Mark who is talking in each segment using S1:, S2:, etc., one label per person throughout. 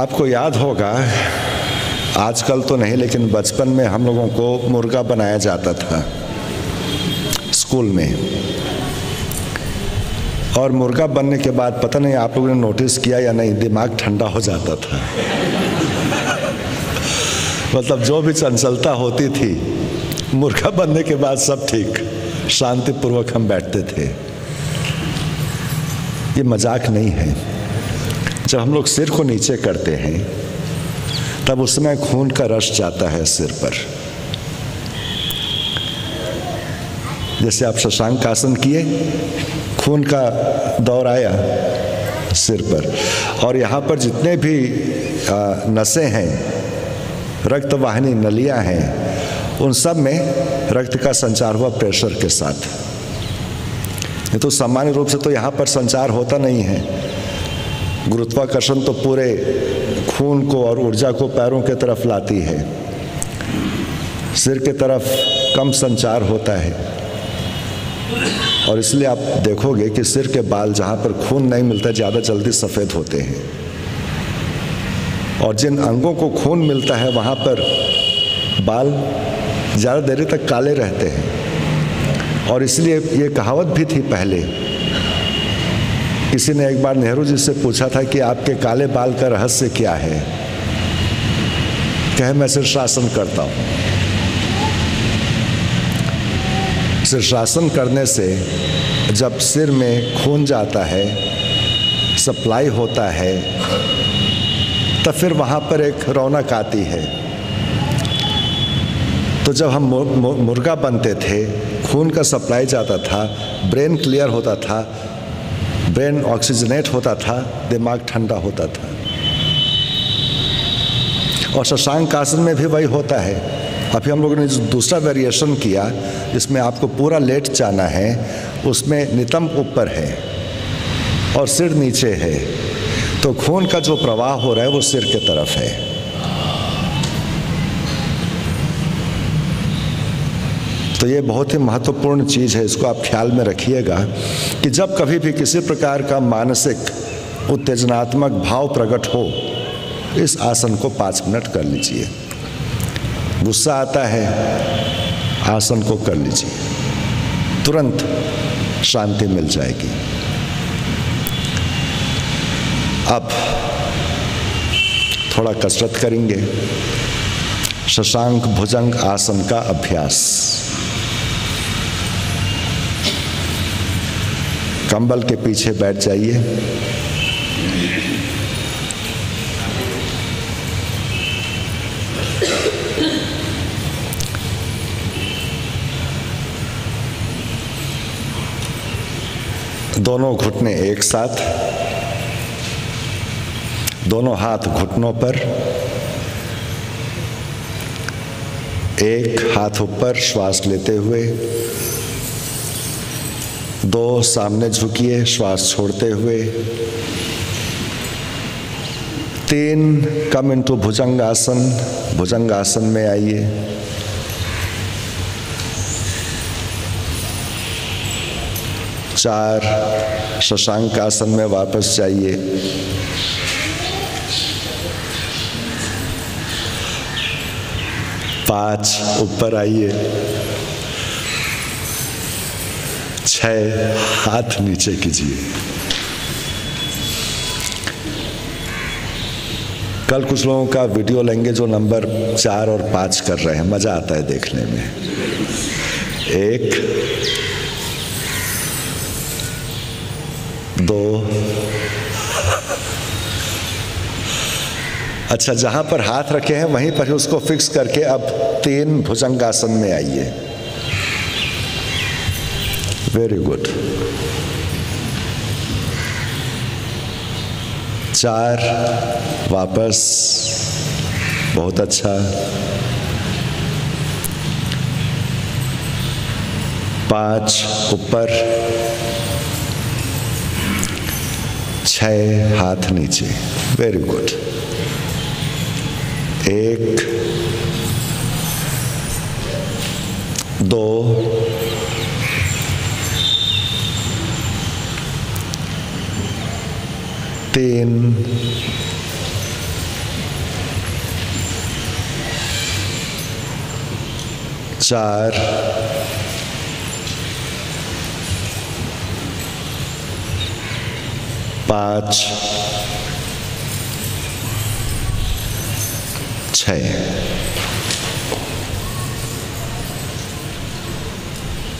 S1: आपको याद होगा, आजकल तो नहीं लेकिन बचपन में हम लोगों को मुर्गा बनाया जाता था स्कूल में। और मुर्गा बनने के बाद पता नहीं आप लोगों ने नोटिस किया या नहीं, दिमाग ठंडा हो जाता था। मतलब जो भी चंचलता होती थी, मुर्गा बनने के बाद सब ठीक, शांतिपूर्वक हम बैठते थे। ये मजाक नहीं है। जब हम लोग सिर को नीचे करते हैं तब उस समय खून का रश जाता है सिर पर। जैसे आप शशांक आसन किए, खून का दौर आया सिर पर, और यहाँ पर जितने भी नसें हैं, रक्त वाहिनी नलियाँ हैं, उन सब में रक्त का संचार हुआ प्रेशर के साथ। ये तो सामान्य रूप से तो यहाँ पर संचार होता नहीं है। गुरुत्वाकर्षण तो पूरे खून को और ऊर्जा को पैरों के तरफ लाती है, सिर के तरफ कम संचार होता है। और इसलिए आप देखोगे कि सिर के बाल जहाँ पर खून नहीं मिलता ज़्यादा जल्दी सफ़ेद होते हैं, और जिन अंगों को खून मिलता है वहाँ पर बाल ज़्यादा देर तक काले रहते हैं। और इसलिए ये कहावत भी थी पहले। किसी ने एक बार नेहरू जी से पूछा था कि आपके काले बाल का रहस्य क्या है? कहे मैं शीर्षासन करता हूँ। शीर्षासन करने से जब सिर में खून जाता है, सप्लाई होता है, तब फिर वहाँ पर एक रौनक आती है। तो जब हम मुर्गा बनते थे, खून का सप्लाई जाता था, ब्रेन क्लियर होता था, ब्रेन ऑक्सीजनेट होता था, दिमाग ठंडा होता था। और शशांक आसन में भी वही होता है। अभी हम लोगों ने जो दूसरा वेरिएशन किया, जिसमें आपको पूरा लेट जाना है, उसमें नितंब ऊपर है और सिर नीचे है, तो खून का जो प्रवाह हो रहा है वो सिर के तरफ है। तो ये बहुत ही महत्वपूर्ण चीज़ है, इसको आप ख्याल में रखिएगा कि जब कभी भी किसी प्रकार का मानसिक उत्तेजनात्मक भाव प्रकट हो, इस आसन को 5 मिनट कर लीजिए। गुस्सा आता है, आसन को कर लीजिए, तुरंत शांति मिल जाएगी। अब थोड़ा कसरत करेंगे, शशांक भुजंग आसन का अभ्यास। कंबल के पीछे बैठ जाइए। दोनों घुटने एक साथ, दोनों हाथ घुटनों पर, एक हाथ ऊपर श्वास लेते हुए, 2 सामने झुकिए श्वास छोड़ते हुए, 3 कम इनटू भुजंगासन, भुजंगासन में आइए, 4 शशांक आसन में वापस जाइए, 5 ऊपर आइए, 6 हाथ नीचे कीजिए। कल कुछ लोगों का वीडियो लेंगे जो नंबर 4 और 5 कर रहे हैं, मजा आता है देखने में। 1 2, अच्छा जहां पर हाथ रखे हैं वहीं पर ही उसको फिक्स करके अब 3 भुजंगासन में आइए। Very good. 4 वापस, बहुत अच्छा। 5 ऊपर, 6 हाथ नीचे, वेरी गुड। 1 2 3 4 5 6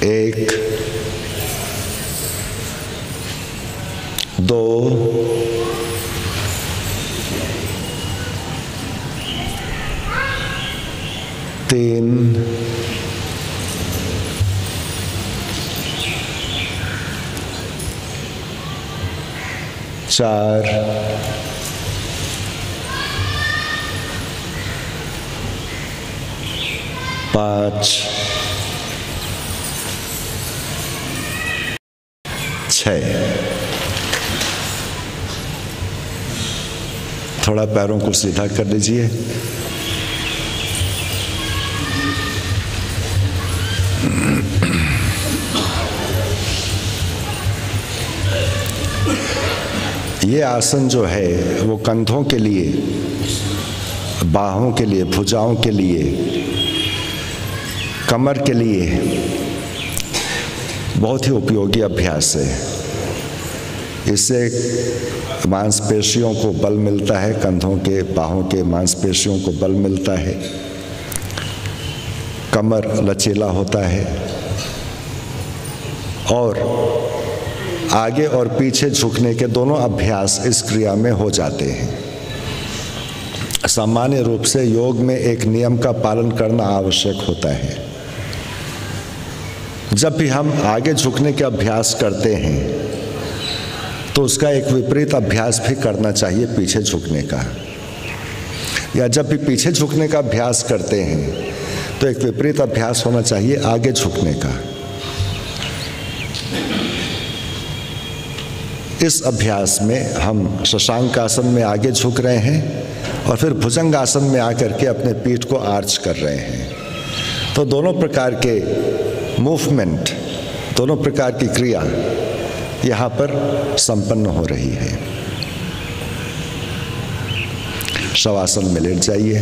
S1: 1 2 3 4 5 6। थोड़ा पैरों को सीधा कर लीजिए। ये आसन जो है वो कंधों के लिए, बाहों के लिए, भुजाओं के लिए, कमर के लिए बहुत ही उपयोगी अभ्यास है। इससे मांसपेशियों को बल मिलता है, कंधों के, बाहों के मांसपेशियों को बल मिलता है, कमर लचीला होता है और आगे और पीछे झुकने के दोनों अभ्यास इस क्रिया में हो जाते हैं। सामान्य रूप से योग में एक नियम का पालन करना आवश्यक होता है। जब भी हम आगे झुकने के अभ्यास करते हैं तो उसका एक विपरीत अभ्यास भी करना चाहिए पीछे झुकने का, या जब भी पीछे झुकने का अभ्यास करते हैं तो एक विपरीत अभ्यास होना चाहिए आगे झुकने का। इस अभ्यास में हम शशांक आसन में आगे झुक रहे हैं और फिर भुजंग आसन में आकर के अपने पीठ को आर्च कर रहे हैं। तो दोनों प्रकार के मूवमेंट, दोनों प्रकार की क्रिया यहाँ पर संपन्न हो रही है। शवासन में लेट जाइए।